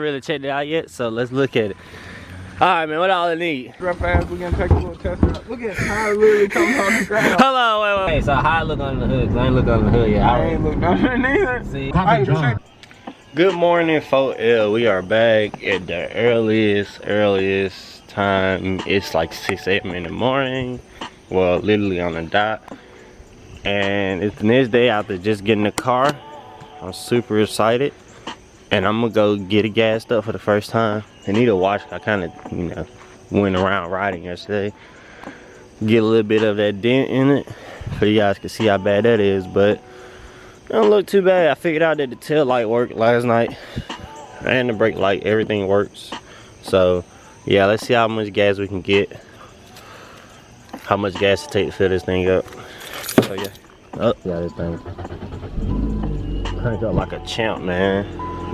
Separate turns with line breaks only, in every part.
really checked it out yet, so let's look at it. Alright, man, what all it need?
Real fast, we're gonna take a little test out. Look at how it literally comes off the ground.
Hold on, wait. So how I look under the hood? Cause I ain't look under the hood yet.
I ain't looked under neither.
See,
good morning, 4L. We are back at the earliest time. It's like 6 a.m. in the morning. Well, literally on the dot. And it's the next day after just getting the car. I'm super excited. And I'm gonna go get it gassed up for the first time. I need to watch. I kind of, went around riding yesterday. Get a little bit of that dent in it, so you guys can see how bad that is. But it don't look too bad. I figured out that the tail light worked last night, and the brake light, everything works. So yeah, let's see how much gas we can get. How much gas to take to fill this thing up. So yeah, this thing crank up like a champ, man.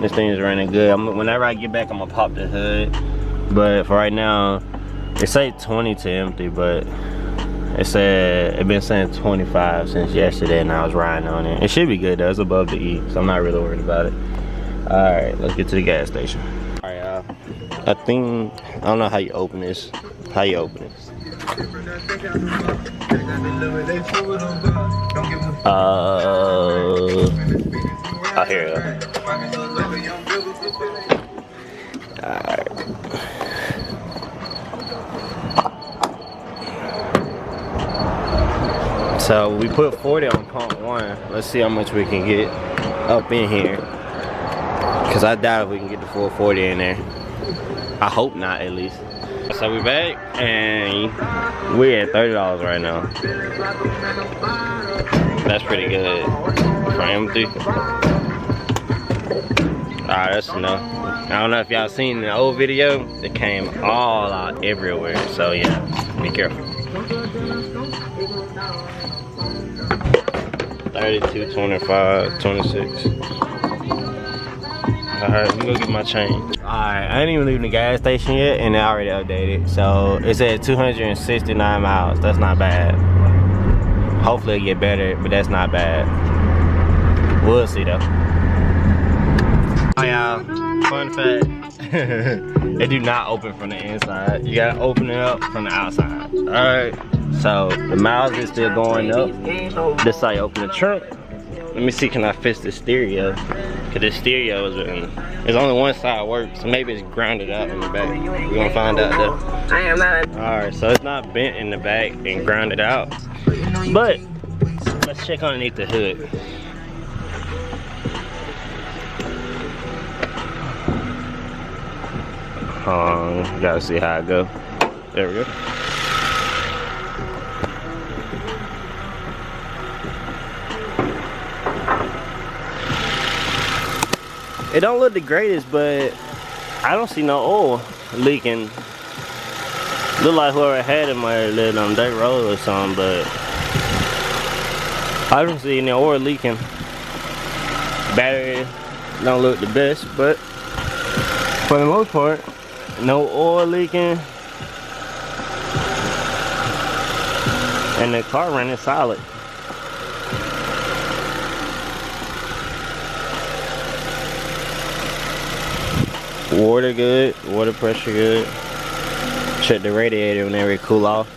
This thing is running good. Whenever I get back, I'm gonna pop the hood. But for right now, it say 20 to empty, but it been saying 25 since yesterday, and I was riding on it. It should be good though. It's above the E, so I'm not really worried about it. All right, let's get to the gas station. All right, y'all. I don't know how you open this. How you open this? Oh, here we go. Alright. So we put 40 on pump 1. Let's see how much we can get up in here. Cause I doubt if we can get the full 40 in there. I hope not, at least. So we back and we're at $30 right now. That's pretty good for empty. Alright, that's enough. I don't know if y'all seen the old video, it came all out everywhere. So yeah, be careful. 32, 25, 26. Alright, let me go get my change. Alright, I ain't even leaving the gas station yet, and they already updated. So it said 269 miles. That's not bad. Hopefully it'll get better, but that's not bad. We'll see though. Oh y'all, fun fact. They do not open from the inside. You gotta open it up from the outside. Alright. So the miles is still going up. This is how you open the trunk. Let me see, can I fix the stereo? Cause the stereo is there's only one side works, so maybe it's grounded out in the back. We're gonna find out though. Alright, so it's not bent in the back and grounded out. But let's check underneath the hood. Gotta see how it go. There we go. It don't look the greatest, but I don't see no oil leaking. Look like whoever had it might have let on dirt road or something, but I don't see any oil leaking. Battery don't look the best, but for the most part, no oil leaking. And the car running solid. Water good, water pressure good. Check the radiator whenever it cool off.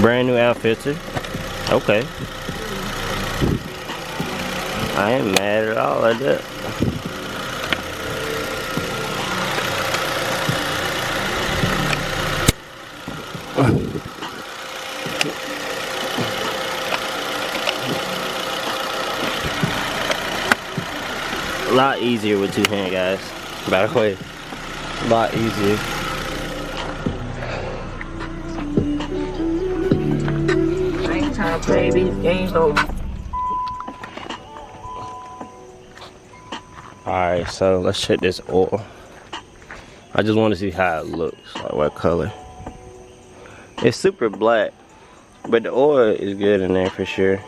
Brand new air filter. Okay. I ain't mad at all at that. A lot easier with two hand, guys. By the way, a lot easier.
Ain't time to play these games over.
Alright, so let's check this oil. I just want to see how it looks, like what color. It's super black, but the oil is good in there for sure.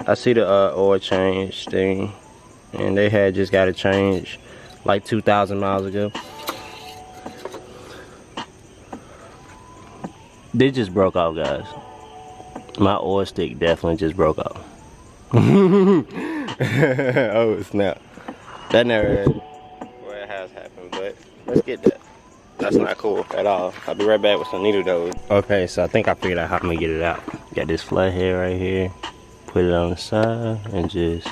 I see the oil change thing and they had just got it changed like 2,000 miles ago. They just broke off, guys. My oil stick definitely just broke off. Oh snap. That never well, it has happened, but let's get that. That's not cool at all. I'll be right back with some needle nose. Okay, so I think I figured out how I'm gonna get it out. Got this flathead right here. Put it on the side and just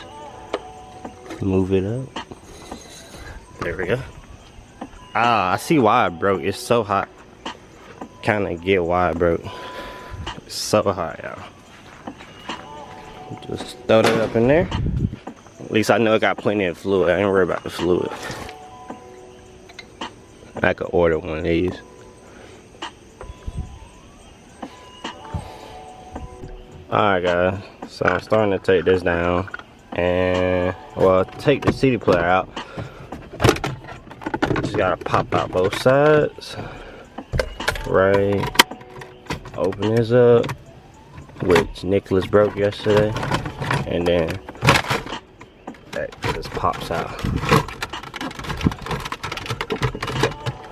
move it up. There we go. Ah, I see why it broke. It's so hot. Kinda get why it broke. It's so hot, y'all. Just throw that up in there. At least I know it got plenty of fluid. I ain't worried about the fluid. I could order one of these. Alright guys, so I'm starting to take this down and, well, take the CD player out. Just gotta pop out both sides. Right. Open this up, which Nicholas broke yesterday. And then that just pops out.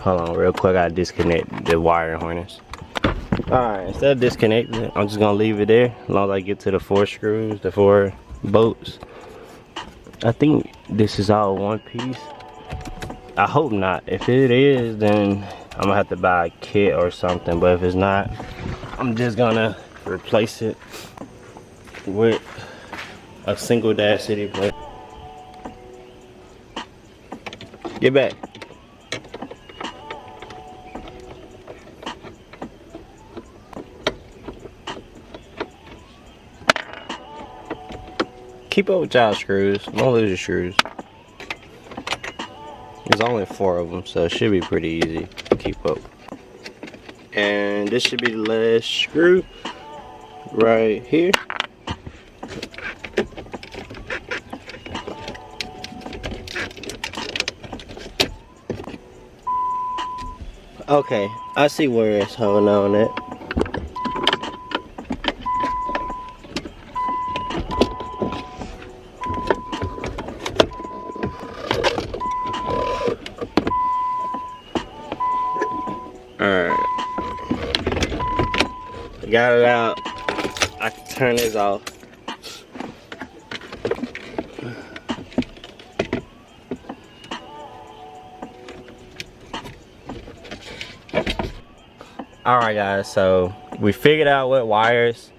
Hold on real quick, I gotta disconnect the wire harness. Alright, instead of disconnecting it, I'm just gonna leave it there as long as I get to the 4 screws, the 4 bolts. I think this is all one piece. I hope not. If it is, then I'm gonna have to buy a kit or something, but if it's not, I'm just gonna replace it with a single dash CD player. Get back. Keep up with y'all screws. Don't lose your screws. There's only 4 of them, so it should be pretty easy to keep up. And this should be the last screw right here. Okay, I see where it's holding on at. Alright. Got it out. I can turn this off. Alright guys, so we figured out what wires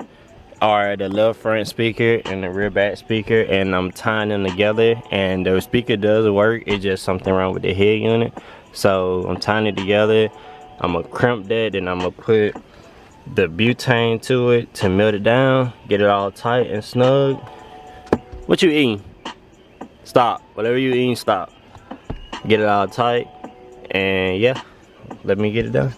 are the left front speaker and the rear back speaker, and I'm tying them together, and the speaker does work. It's just something wrong with the head unit. So I'm tying it together. I'm gonna crimp that, and I'm gonna put the butane to it to melt it down, get it all tight and snug. What you eating? Stop. Whatever you eating, stop. Get it all tight, and yeah, let me get it done.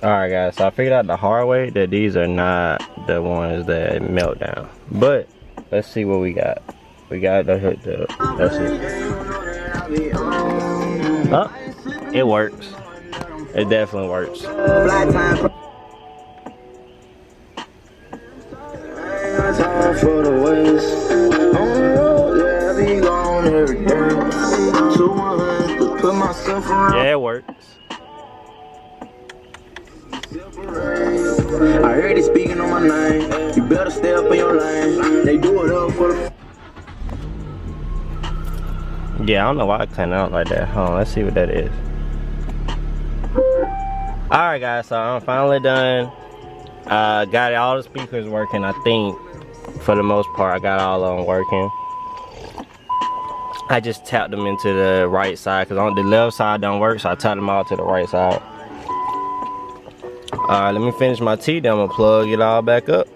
Alright guys, so I figured out the hard way that these are not the ones that melt down. But let's see what we got. We got the hook up. That's it. Oh, it works. It definitely works. Yeah, it works.
I heard it speaking on my name. You better stay up in your lane. They do it up for the.
Yeah, I don't know why I cut out like that. Hold on, let's see what that is. Alright guys, so I'm finally done. Got all the speakers working. I think for the most part I got all of them working. I just tapped them into the right side because on the left side don't work, so I tapped them all to the right side. Alright, let me finish my tea, then I'm gonna plug it all back up.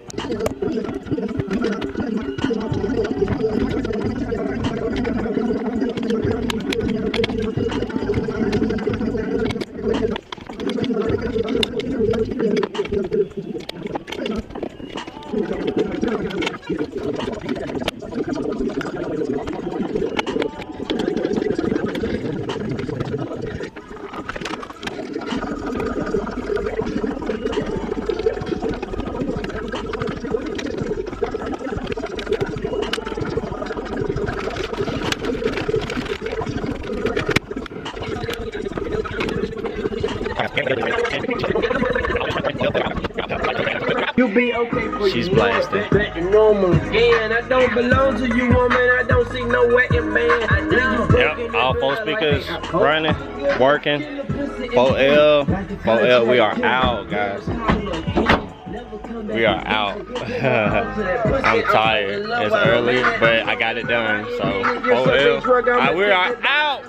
You be okay for
She's
you,
blasting.
back to normal again. I don't belong to you, woman. I don't see no wedding man. I know.
Yep, all 4 speakers running, working. 4L, we are out, guys. We are out. I'm tired. It's early, but I got it done. So 4L, we are out.